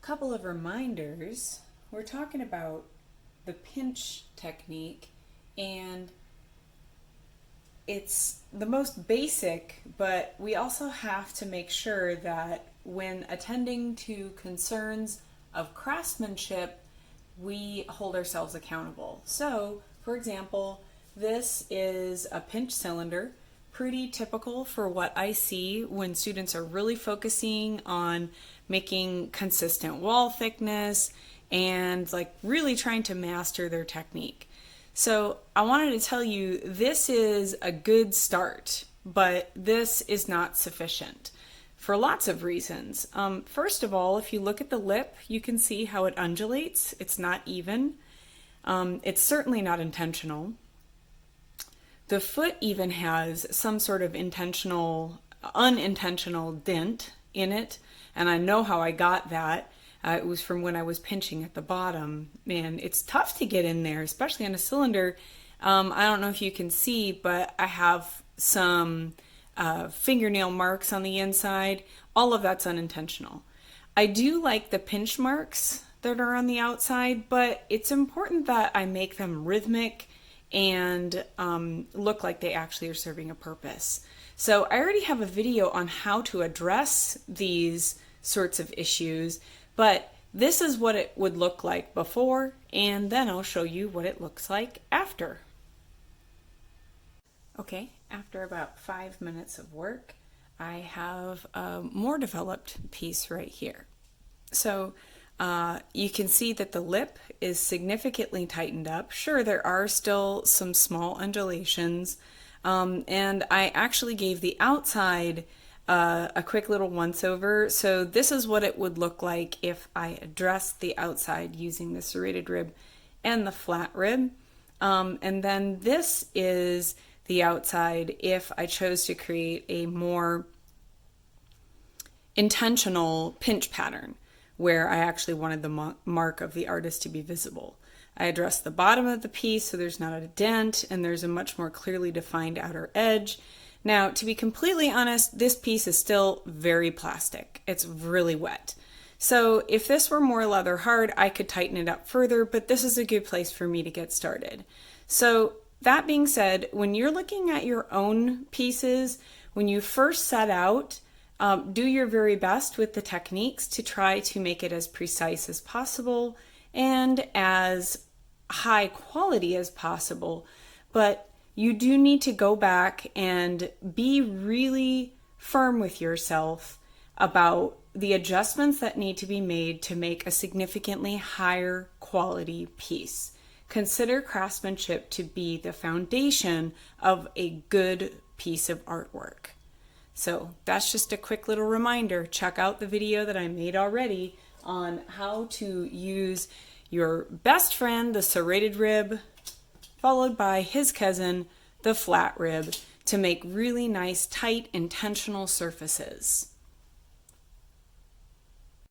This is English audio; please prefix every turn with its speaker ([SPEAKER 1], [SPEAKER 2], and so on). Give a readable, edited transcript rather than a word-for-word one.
[SPEAKER 1] couple of reminders. We're talking about the pinch technique, and it's the most basic, but we also have to make sure that when attending to concerns of craftsmanship, we hold ourselves accountable. So, for example, this is a pinch cylinder, pretty typical for what I see when students are really focusing on making consistent wall thickness and like really trying to master their technique. So I wanted to tell you this is a good start, but this is not sufficient for lots of reasons. First of all, if you look at the lip, you can see how it undulates. It's not even. It's certainly not intentional. The foot even has some sort of unintentional dent in it, and I know how I got that. It was from when I was pinching at the bottom, and it's tough to get in there, especially on a cylinder. I don't know if you can see, but I have some fingernail marks on the inside. All of that's unintentional. I do like the pinch marks that are on the outside, but it's important that I make them rhythmic and look like they actually are serving a purpose. So I already have a video on how to address these sorts of issues, but this is what it would look like before, and then I'll show you what it looks like after. Okay, after about 5 minutes of work, I have a more developed piece right here. So you can see that the lip is significantly tightened up. Sure, there are still some small undulations, and I actually gave the outside a quick little once over. So this is what it would look like if I addressed the outside using the serrated rib and the flat rib. And then this is the outside if I chose to create a more intentional pinch pattern, where I actually wanted the mark of the artist to be visible. I addressed the bottom of the piece so there's not a dent and there's a much more clearly defined outer edge. Now, to be completely honest, this piece is still very plastic. It's really wet. So if this were more leather hard, I could tighten it up further, but this is a good place for me to get started. So that being said, when you're looking at your own pieces, when you first set out, do your very best with the techniques to try to make it as precise as possible and as high quality as possible. But you do need to go back and be really firm with yourself about the adjustments that need to be made to make a significantly higher quality piece. Consider craftsmanship to be the foundation of a good piece of artwork. So that's just a quick little reminder. Check out the video that I made already on how to use your best friend, the serrated rib, followed by his cousin, the flat rib, to make really nice, tight, intentional surfaces.